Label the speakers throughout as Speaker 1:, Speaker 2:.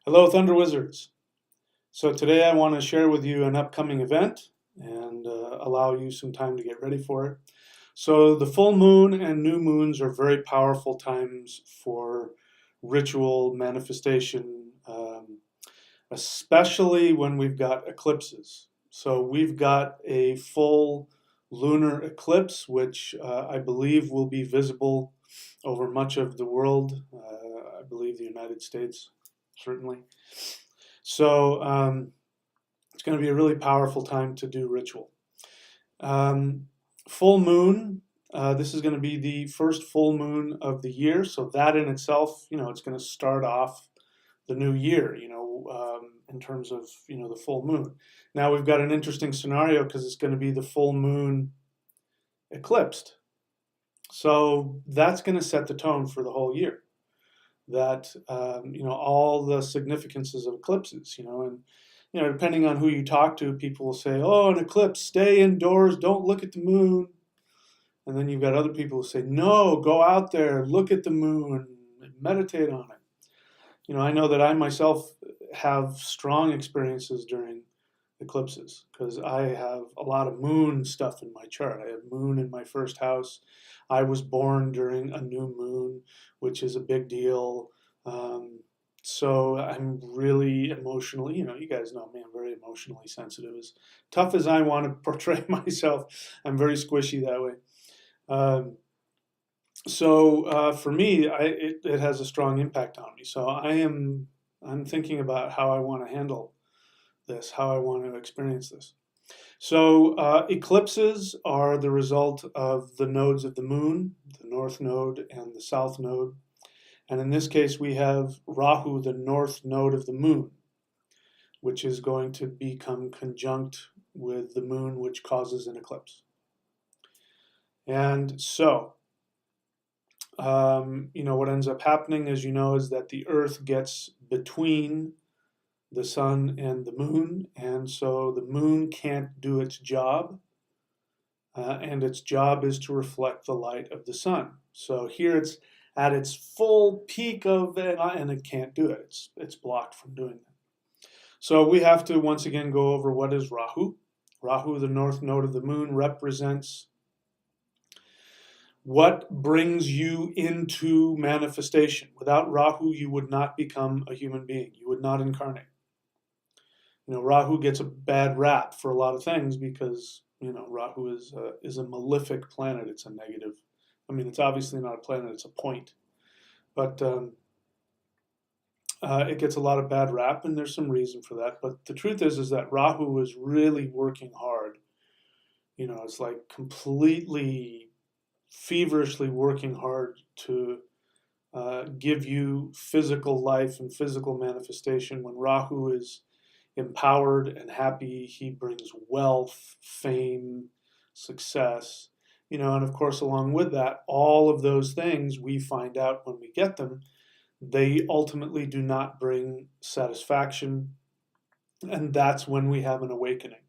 Speaker 1: Hello, Thunder Wizards. So today I want to share with you an upcoming event and allow you some time to get ready for it. So the full moon and new moons are very powerful times for ritual manifestation, especially when we've got eclipses. So we've got a full lunar eclipse, which I believe will be visible over much of the world. I believe the United States, certainly. So it's going to be a really powerful time to do ritual. Um, Full moon. This is going to be the first full moon of the year, so that in itself, it's going to start off the new year. In terms of the full moon. Now we've got an interesting scenario because it's going to be the full moon eclipsed, so that's going to set the tone for the whole year. That all the significances of eclipses, and depending on who you talk to, people will say, "Oh, an eclipse, stay indoors, don't look at the moon." And then you've got other people who say, "No, go out there, look at the moon, and meditate on it." I know that I myself have strong experiences during eclipses because I have a lot of moon stuff in my chart. I have moon in my first house. I was born during a new moon, which is a big deal. So I'm really emotionally, you guys know me, I'm very emotionally sensitive. As tough as I want to portray myself, I'm very squishy that way. Um, so for me, it has a strong impact on me. So I'm thinking about how I want to handle this, how I want to experience this. So eclipses are the result of the nodes of the moon, the north node and the south node. And in this case, we have Rahu, the north node of the moon, which is going to become conjunct with the moon, which causes an eclipse. And so, what ends up happening, as you know, is that the Earth gets between the sun and the moon, and so the moon can't do its job, and its job is to reflect the light of the sun. So here it's at its full peak of it, and it can't do it. It's blocked from doing that. So we have to once again go over what is Rahu. Rahu, the north node of the moon, represents what brings you into manifestation. Without Rahu, you would not become a human being. You would not incarnate. Rahu gets a bad rap for a lot of things because Rahu is a malefic planet. It's a negative. I mean, it's obviously not a planet. It's a point, but it gets a lot of bad rap, and there's some reason for that. But the truth is that Rahu is really working hard. It's like completely feverishly working hard to give you physical life and physical manifestation. When Rahu is empowered and happy, he brings wealth, fame, success, and of course, along with that, all of those things we find out when we get them, they ultimately do not bring satisfaction, and that's when we have an awakening.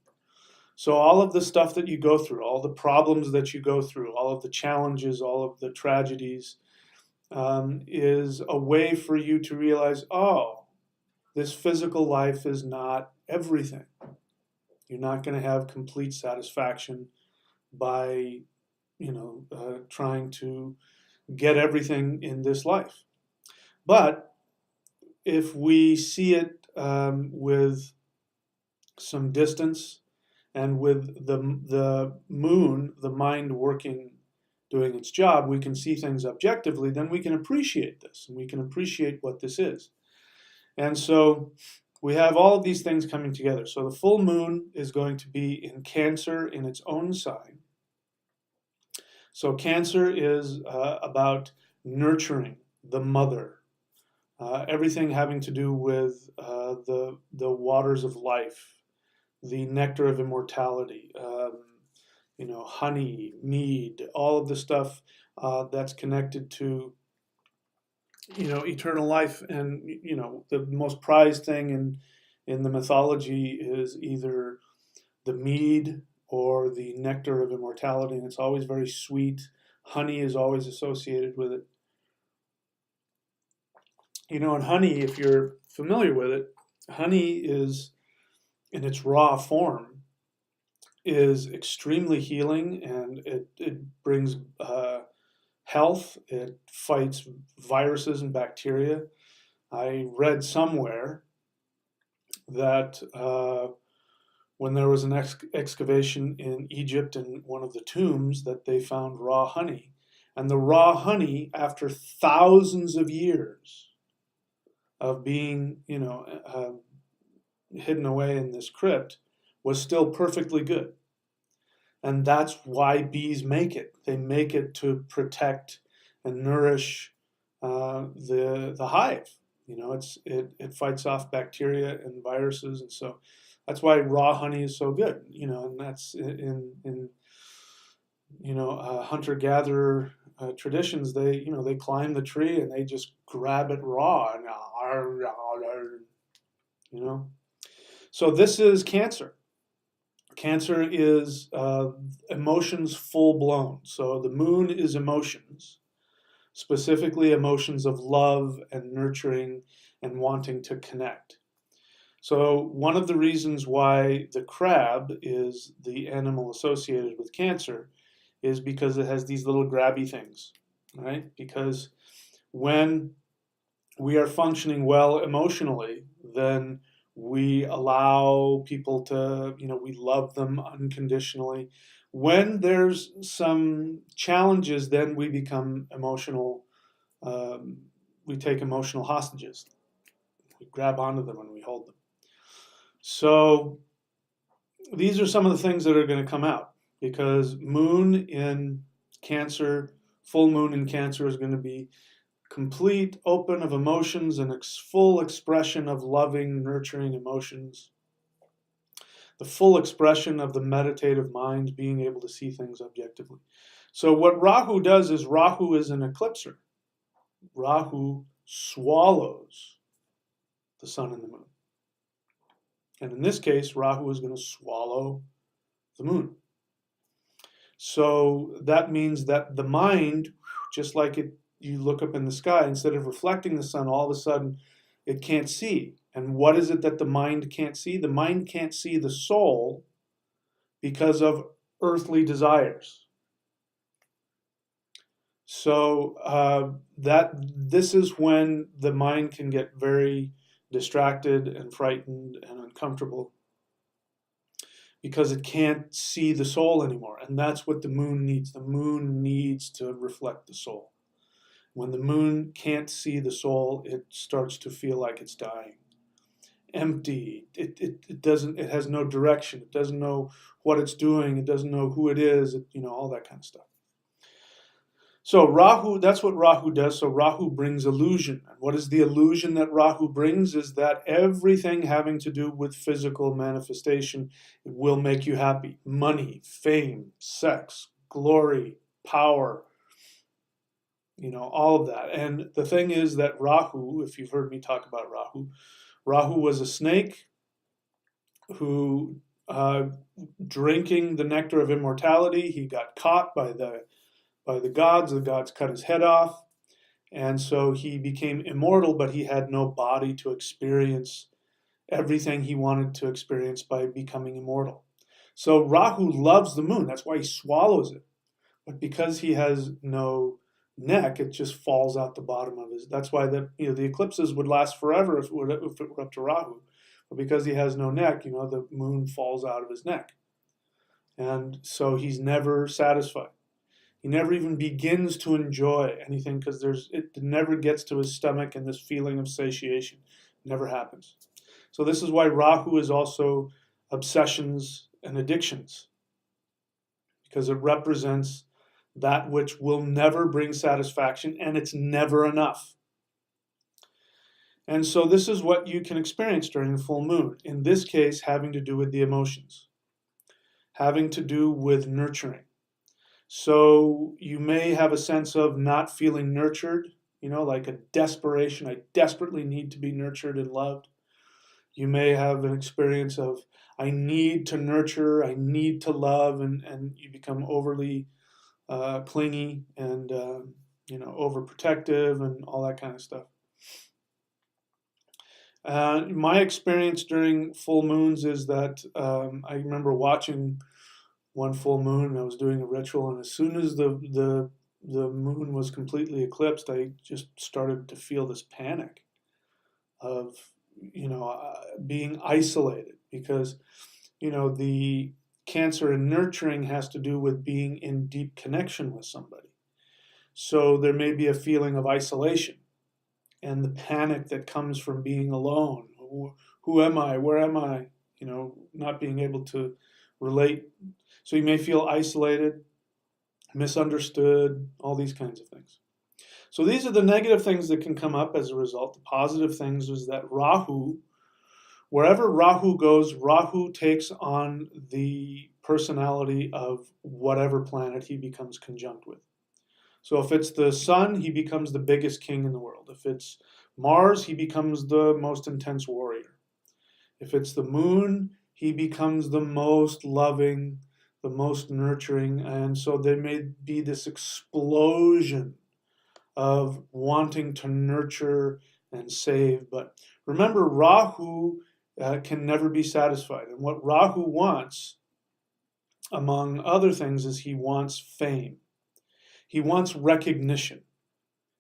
Speaker 1: So all of the stuff that you go through, all the problems that you go through, all of the challenges, all of the tragedies, is a way for you to realize, oh, this physical life is not everything. You're not going to have complete satisfaction by, trying to get everything in this life. But if we see it with some distance and with the moon, the mind working, doing its job, we can see things objectively, then we can appreciate this and we can appreciate what this is. And so we have all of these things coming together. So the full moon is going to be in Cancer in its own sign. So Cancer is about nurturing the mother, everything having to do with the waters of life, the nectar of immortality, honey, mead, all of the stuff that's connected to eternal life. And the most prized thing in the mythology is either the mead or the nectar of immortality, and it's always very sweet. Honey is always associated with it. And honey, if you're familiar with it, honey is, in its raw form, is extremely healing, and it brings health. It fights viruses and bacteria. I read somewhere that when there was an excavation in Egypt in one of the tombs, that they found raw honey. And the raw honey, after thousands of years of being, hidden away in this crypt, was still perfectly good. And that's why bees make it. They make it to protect and nourish the hive. It fights off bacteria and viruses, and so that's why raw honey is so good. And that's in hunter-gatherer traditions. They climb the tree and they just grab it raw, and So this is Cancer. Cancer is emotions full blown. So the moon is emotions, specifically emotions of love and nurturing and wanting to connect. So one of the reasons why the crab is the animal associated with Cancer is because it has these little grabby things, right? Because when we are functioning well emotionally, then we allow people to, we love them unconditionally. When there's some challenges, then we become emotional. We take emotional hostages. We grab onto them and we hold them. So these are some of the things that are going to come out, because moon in Cancer, full moon in Cancer, is going to be complete open of emotions and full expression of loving, nurturing emotions. The full expression of the meditative mind, being able to see things objectively. So what Rahu does is, Rahu is an eclipser. Rahu swallows the sun and the moon. And in this case, Rahu is going to swallow the moon. So that means that the mind, just like you look up in the sky, instead of reflecting the sun, all of a sudden it can't see. And what is it that the mind can't see? The mind can't see the soul because of earthly desires. So this is when the mind can get very distracted and frightened and uncomfortable, because it can't see the soul anymore. And that's what the moon needs. The moon needs to reflect the soul. When the moon can't see the soul, it starts to feel like it's dying, empty. It has no direction. It doesn't know what it's doing. It doesn't know who it is. All that kind of stuff. So Rahu, that's what Rahu does. So Rahu brings illusion. And what is the illusion that Rahu brings? Is that everything having to do with physical manifestation, it will make you happy. Money, fame, sex, glory, power, all of that. And the thing is that Rahu, if you've heard me talk about Rahu, Rahu was a snake who, drinking the nectar of immortality, he got caught by the gods. The gods cut his head off, and so he became immortal, but he had no body to experience everything he wanted to experience by becoming immortal. So Rahu loves the moon. That's why he swallows it. But because he has no neck, it just falls out the bottom of his. That's why the eclipses would last forever if it were up to Rahu. But because he has no neck, the moon falls out of his neck. And so he's never satisfied. He never even begins to enjoy anything, because it never gets to his stomach, and this feeling of satiation never happens. So this is why Rahu is also obsessions and addictions, because it represents that which will never bring satisfaction, and it's never enough. And so this is what you can experience during the full moon. In this case, having to do with the emotions, having to do with nurturing. So you may have a sense of not feeling nurtured, like a desperation. I desperately need to be nurtured and loved. You may have an experience of, I need to nurture, I need to love, and you become overly clingy and overprotective and all that kind of stuff. My experience during full moons is that I remember watching one full moon. I was doing a ritual, and as soon as the moon was completely eclipsed, I just started to feel this panic of being isolated, because the Cancer in nurturing has to do with being in deep connection with somebody. So there may be a feeling of isolation and the panic that comes from being alone. Who am I? Where am I? Not being able to relate. So you may feel isolated, misunderstood, all these kinds of things. So these are the negative things that can come up as a result. The positive things is that Rahu, wherever Rahu goes, Rahu takes on the personality of whatever planet he becomes conjunct with. So if it's the sun, he becomes the biggest king in the world. If it's Mars, he becomes the most intense warrior. If it's the moon, he becomes the most loving, the most nurturing. And so there may be this explosion of wanting to nurture and save. But remember, Rahu can never be satisfied. And what Rahu wants, among other things, is he wants fame. He wants recognition.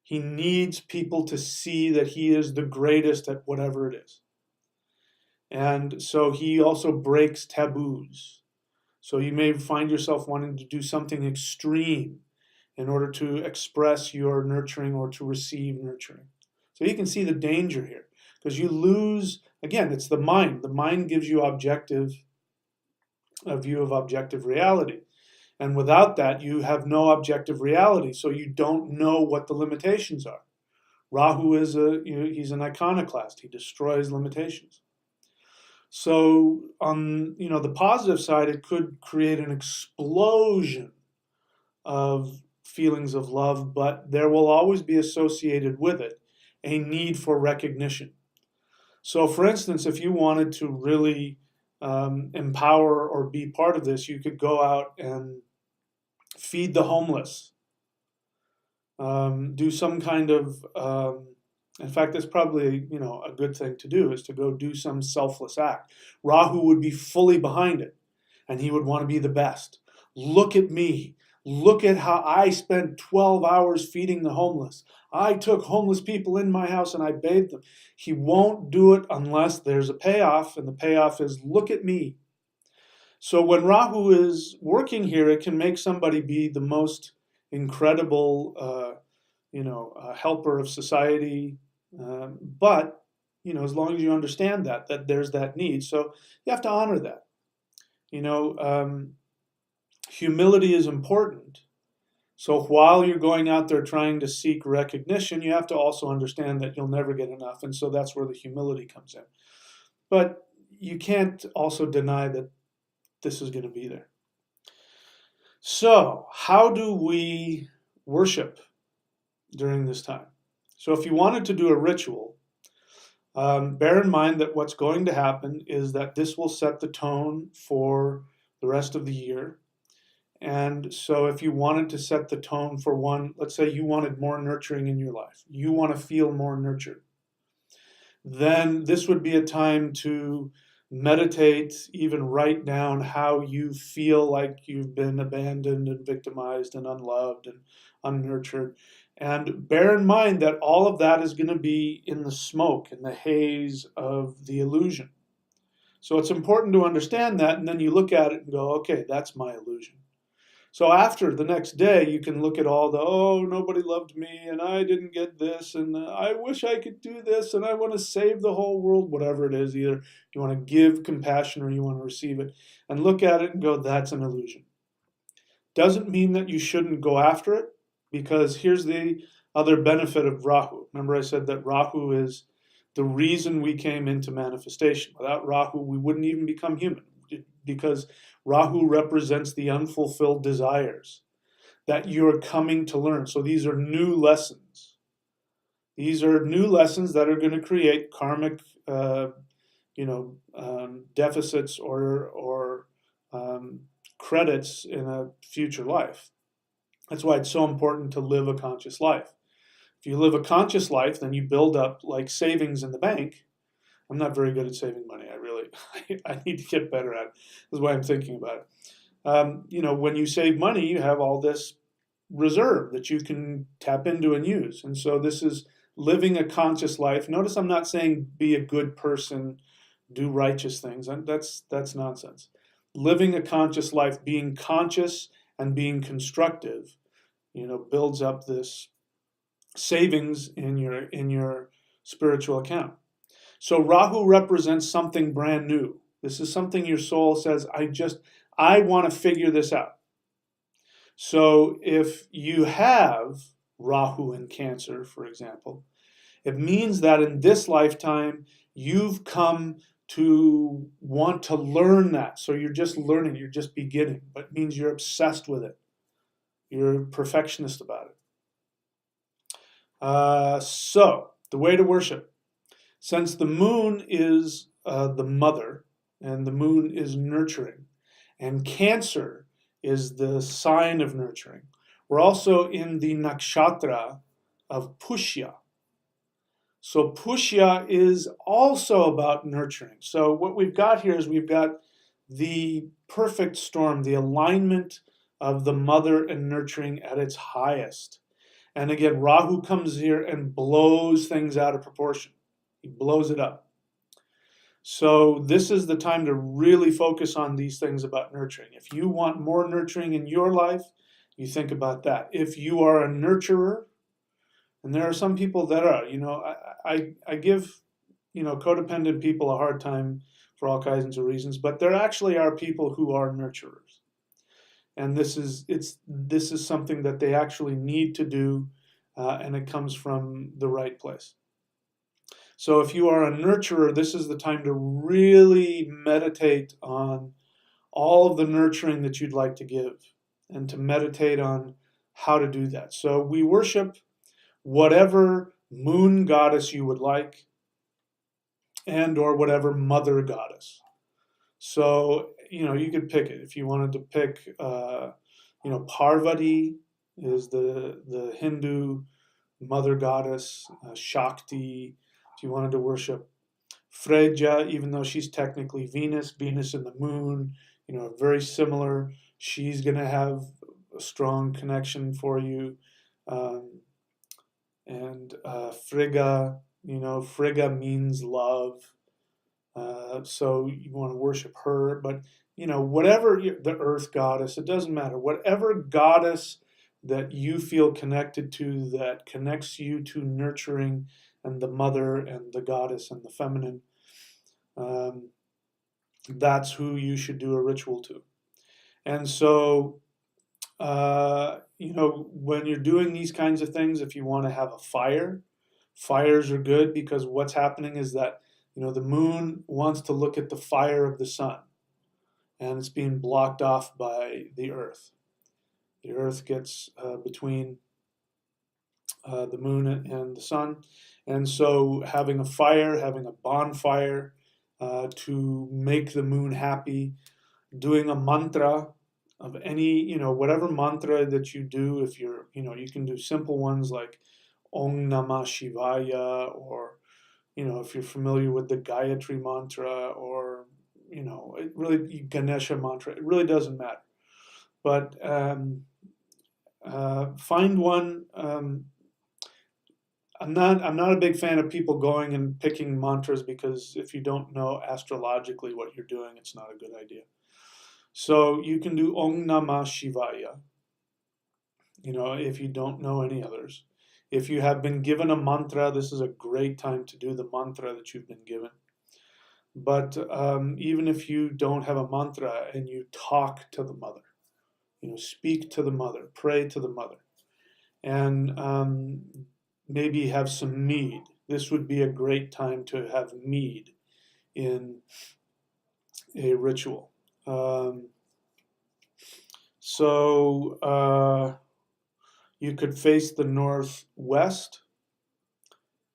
Speaker 1: He needs people to see that he is the greatest at whatever it is. And so he also breaks taboos. So you may find yourself wanting to do something extreme in order to express your nurturing or to receive nurturing. So you can see the danger here, because you lose, again, it's the mind. The mind gives you a view of objective reality. And without that, you have no objective reality, so you don't know what the limitations are. Rahu is he's an iconoclast. He destroys limitations. So on the positive side, it could create an explosion of feelings of love, but there will always be associated with it a need for recognition. So for instance, if you wanted to really empower or be part of this, you could go out and feed the homeless, do some kind of, in fact, that's probably, a good thing to do, is to go do some selfless act. Rahu would be fully behind it, and he would want to be the best. Look at me. Look at how I spent 12 hours feeding the homeless. I took homeless people in my house and I bathed them. He won't do it unless there's a payoff, and the payoff is, look at me. So when Rahu is working here, it can make somebody be the most incredible, helper of society. But as long as you understand that there's that need, so you have to honor that. Humility is important. So while you're going out there trying to seek recognition, you have to also understand that you'll never get enough, and so that's where the humility comes in. But you can't also deny that this is going to be there. So how do we worship during this time? So if you wanted to do a ritual, bear in mind that what's going to happen is that this will set the tone for the rest of the year. And so if you wanted to set the tone for one, let's say you wanted more nurturing in your life, you want to feel more nurtured, then this would be a time to meditate, even write down how you feel like you've been abandoned and victimized and unloved and unnurtured. And bear in mind that all of that is going to be in the smoke, in the haze of the illusion. So it's important to understand that, and then you look at it and go, okay, that's my illusion. So after the next day, you can look at all the, oh, nobody loved me, and I didn't get this, and I wish I could do this, and I want to save the whole world, whatever it is. Either you want to give compassion or you want to receive it, and look at it and go, that's an illusion. Doesn't mean that you shouldn't go after it, because here's the other benefit of Rahu. Remember I said that Rahu is the reason we came into manifestation. Without Rahu, we wouldn't even become human, because Rahu represents the unfulfilled desires that you're coming to learn. So these are new lessons. These are new lessons that are going to create karmic, deficits or credits in a future life. That's why it's so important to live a conscious life. If you live a conscious life, then you build up like savings in the bank, I'm not very good at saving money. I really, I need to get better at it. That's why I'm thinking about it. When you save money, you have all this reserve that you can tap into and use. And so this is living a conscious life. Notice I'm not saying be a good person, do righteous things. That's nonsense. Living a conscious life, being conscious and being constructive, builds up this savings in your spiritual account. So Rahu represents something brand new. This is something your soul says, I want to figure this out. So if you have Rahu in Cancer, for example, it means that in this lifetime, you've come to want to learn that. So you're just learning, you're just beginning, but it means you're obsessed with it. You're a perfectionist about it. So the way to worship, since the moon is the mother, and the moon is nurturing, and Cancer is the sign of nurturing, we're also in the nakshatra of Pushya. So Pushya is also about nurturing. So what we've got here is we've got the perfect storm, the alignment of the mother and nurturing at its highest. And again, Rahu comes here and blows things out of proportion. He blows it up. So this is the time to really focus on these things about nurturing. If you want more nurturing in your life, you think about that. If you are a nurturer, and there are some people that are, I give, codependent people a hard time for all kinds of reasons, but there actually are people who are nurturers. And this is something that they actually need to do, and it comes from the right place. So if you are a nurturer, this is the time to really meditate on all of the nurturing that you'd like to give, and to meditate on how to do that. So we worship whatever moon goddess you would like, and or whatever mother goddess. So, you could pick it. If you wanted to pick, Parvati is the Hindu mother goddess, Shakti. If you wanted to worship Freya, even though she's technically Venus and the moon, very similar. She's going to have a strong connection for you. And Frigga, Frigga means love. So you want to worship her. But, whatever the earth goddess, it doesn't matter. Whatever goddess that you feel connected to, that connects you to nurturing and the mother and the goddess and the feminine, that's who you should do a ritual to. And so, when you're doing these kinds of things, if you want to have a fire, fires are good, because what's happening is that, the moon wants to look at the fire of the sun, and it's being blocked off by the earth. The earth gets between the moon and the sun. And so having a fire, having a bonfire to make the moon happy, doing a mantra of any, whatever mantra that you do. If you're, you can do simple ones like Om Namah Shivaya, or, if you're familiar with the Gayatri mantra, or, it really, Ganesha mantra, it really doesn't matter. But find one. I'm not a big fan of people going and picking mantras, because if you don't know astrologically what you're doing, it's not a good idea. So you can do Om Namah Shivaya, if you don't know any others. If you have been given a mantra, this is a great time to do the mantra that you've been given. But even if you don't have a mantra and you talk to the mother, speak to the mother, pray to the mother, and maybe have some mead. This would be a great time to have mead in a ritual. So you could face the northwest,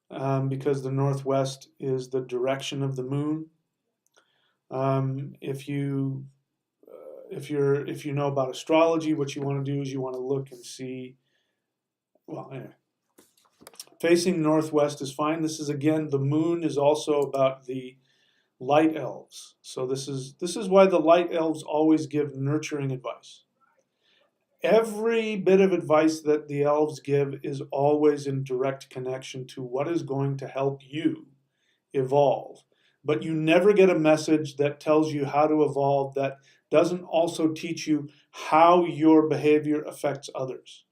Speaker 1: because the northwest is the direction of the moon. If you know about astrology, what you want to do is you want to look and see. Well, anyway, Facing northwest is fine. This is, again, the moon is also about the light elves. So this is why the light elves always give nurturing advice. Every bit of advice that the elves give is always in direct connection to what is going to help you evolve. But you never get a message that tells you how to evolve that doesn't also teach you how your behavior affects others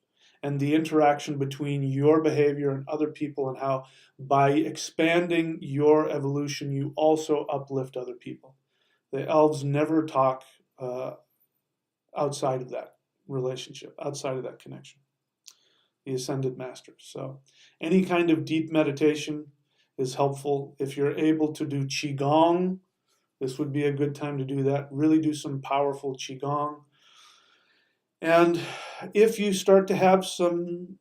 Speaker 1: and the interaction between your behavior and other people, and how by expanding your evolution you also uplift other people. The elves never talk outside of that relationship, outside of that connection. The ascended masters. So any kind of deep meditation is helpful. If you're able to do Qigong, this would be a good time to do that. Really do some powerful Qigong. And if you start to have some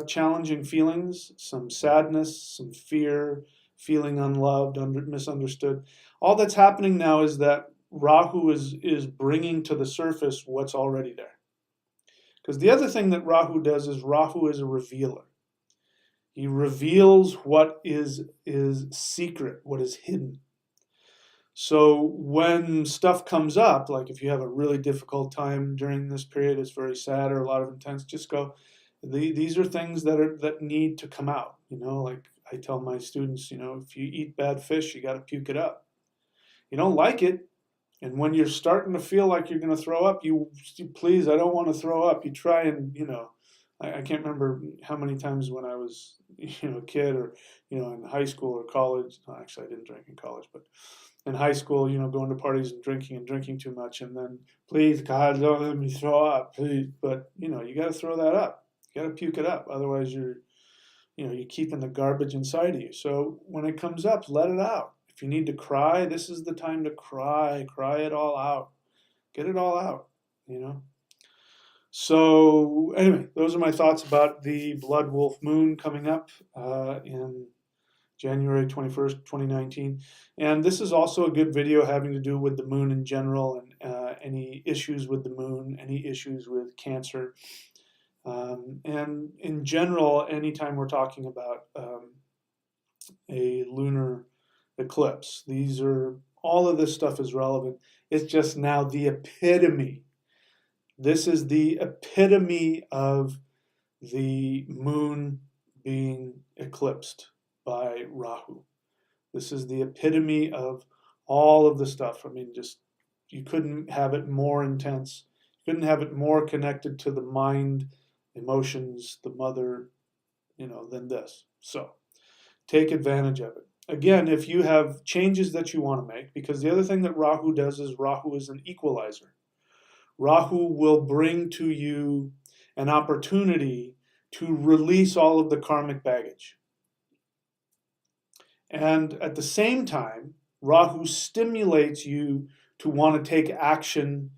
Speaker 1: challenging feelings, some sadness, some fear, feeling unloved, misunderstood, all that's happening now is that Rahu is bringing to the surface what's already there. Because the other thing that Rahu does is Rahu is a revealer. He reveals what is secret, what is hidden. So when stuff comes up, like if you have a really difficult time during this period, it's very sad or a lot of intense, just go, these are things that need to come out. Like I tell my students, if you eat bad fish, you got to puke it up. You don't like it. And when you're starting to feel like you're going to throw up, you please, I don't want to throw up. You try and, I can't remember how many times when I was, a kid or, in high school or college. No, actually, I didn't drink in college, but in high school, going to parties and drinking too much. And then, please, God, don't let me throw up, please. But, you got to throw that up. You got to puke it up. Otherwise, you're keeping the garbage inside of you. So when it comes up, let it out. If you need to cry, this is the time to cry. Cry it all out. Get it all out, So anyway, those are my thoughts about the Blood Wolf Moon coming up in January 21st, 2019. And this is also a good video having to do with the moon in general and any issues with the moon, any issues with Cancer. And in general, anytime we're talking about a lunar eclipse, all of this stuff is relevant. It's just now the epitome. This is the epitome of the moon being eclipsed by Rahu. This is the epitome of all of the stuff. I mean, just you couldn't have it more intense. You couldn't have it more connected to the mind, emotions, the mother, than this. So take advantage of it. Again, if you have changes that you want to make, because the other thing that Rahu does is Rahu is an equalizer. Rahu will bring to you an opportunity to release all of the karmic baggage. And at the same time, Rahu stimulates you to want to take action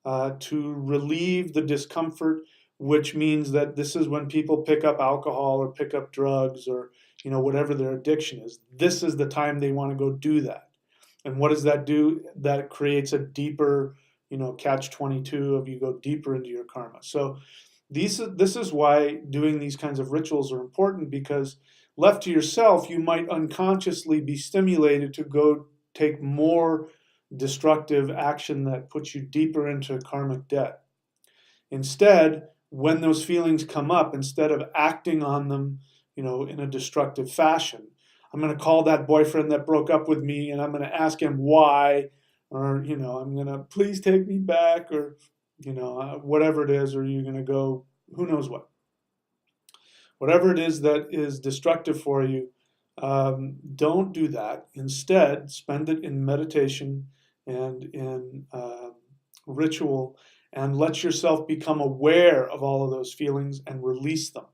Speaker 1: to relieve the discomfort, which means that this is when people pick up alcohol or pick up drugs or whatever their addiction is. This is the time they want to go do that. And what does that do? That creates a deeper, catch-22 of you go deeper into your karma. So this is why doing these kinds of rituals are important, because left to yourself, you might unconsciously be stimulated to go take more destructive action that puts you deeper into karmic debt. Instead, when those feelings come up, instead of acting on them, in a destructive fashion, I'm going to call that boyfriend that broke up with me and I'm going to ask him why, or, I'm going to please take me back, or, whatever it is, or you're going to go, who knows what. Whatever it is that is destructive for you, don't do that. Instead, spend it in meditation and in ritual, and let yourself become aware of all of those feelings and release them.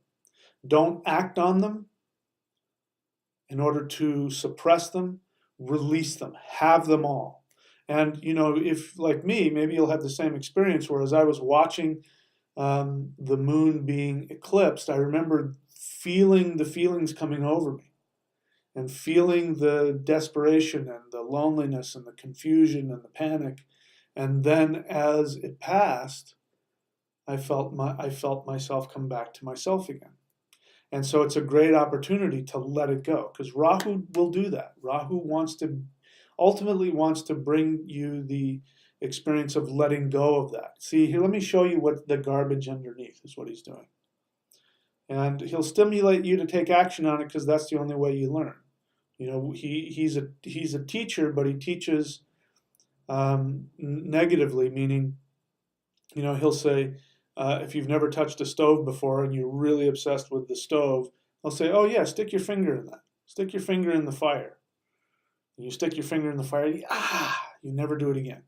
Speaker 1: Don't act on them in order to suppress them. Release them. Have them all. And, if, like me, maybe you'll have the same experience, where as I was watching the moon being eclipsed, I remember feeling the feelings coming over me and feeling the desperation and the loneliness and the confusion and the panic. And then as it passed, I felt myself come back to myself again. And so it's a great opportunity to let it go, because Rahu will do that. Rahu ultimately wants to bring you the experience of letting go of that. See, here, let me show you what the garbage underneath is, what he's doing. And he'll stimulate you to take action on it, because that's the only way you learn. You know, he's a teacher, but he teaches negatively, meaning, you know, he'll say, if you've never touched a stove before and you're really obsessed with the stove, he'll say, oh yeah, stick your finger in that. Stick your finger in the fire. And you stick your finger in the fire, you never do it again.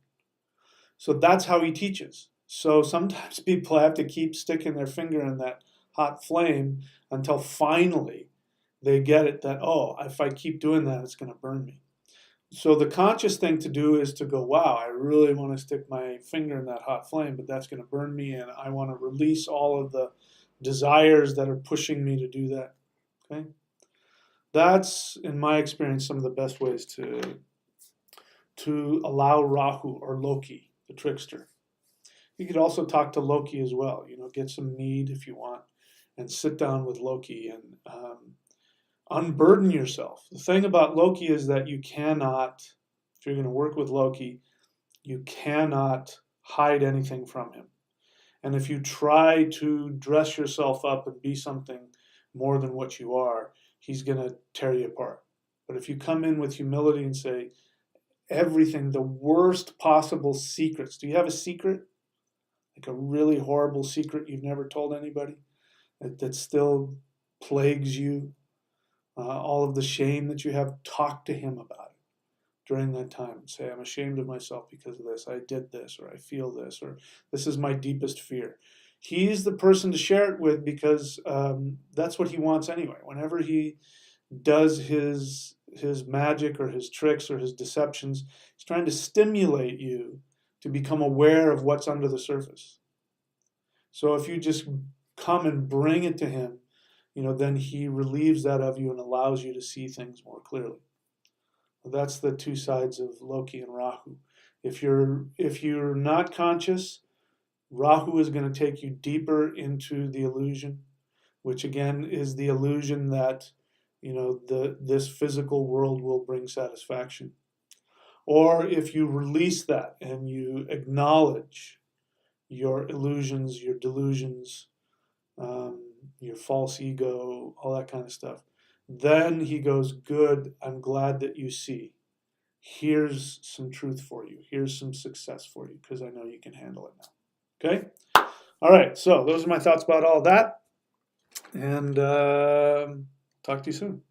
Speaker 1: So that's how he teaches. So sometimes people have to keep sticking their finger in that hot flame until finally they get it that, oh, if I keep doing that, it's going to burn me. So the conscious thing to do is to go, wow, I really want to stick my finger in that hot flame, but that's going to burn me, and I want to release all of the desires that are pushing me to do that. Okay? That's, in my experience, some of the best ways to allow Rahu, or Loki, the trickster. You could also talk to Loki as well. You know, get some mead if you want, and sit down with Loki and unburden yourself. The thing about Loki is that you cannot, if you're going to work with Loki, you cannot hide anything from him. And if you try to dress yourself up and be something more than what you are, he's going to tear you apart. But if you come in with humility and say, everything, the worst possible secrets. Do you have a secret? Like a really horrible secret you've never told anybody that still plagues you? All of the shame that you have, talk to him about it during that time. Say, I'm ashamed of myself because of this. I did this, or I feel this, or this is my deepest fear. He's the person to share it with, because that's what he wants anyway. Whenever he does his magic or his tricks or his deceptions, he's trying to stimulate you to become aware of what's under the surface. So if you just come and bring it to him, you know, then he relieves that of you and allows you to see things more clearly. That's the two sides of Loki and Rahu. If you're not conscious, Rahu is going to take you deeper into the illusion, which again is the illusion that, you know, this physical world will bring satisfaction. Or if you release that and you acknowledge your illusions, your delusions, your false ego, all that kind of stuff, then he goes, good, I'm glad that you see. Here's some truth for you. Here's some success for you, because I know you can handle it now. Okay? All right, so those are my thoughts about all that. And talk to you soon.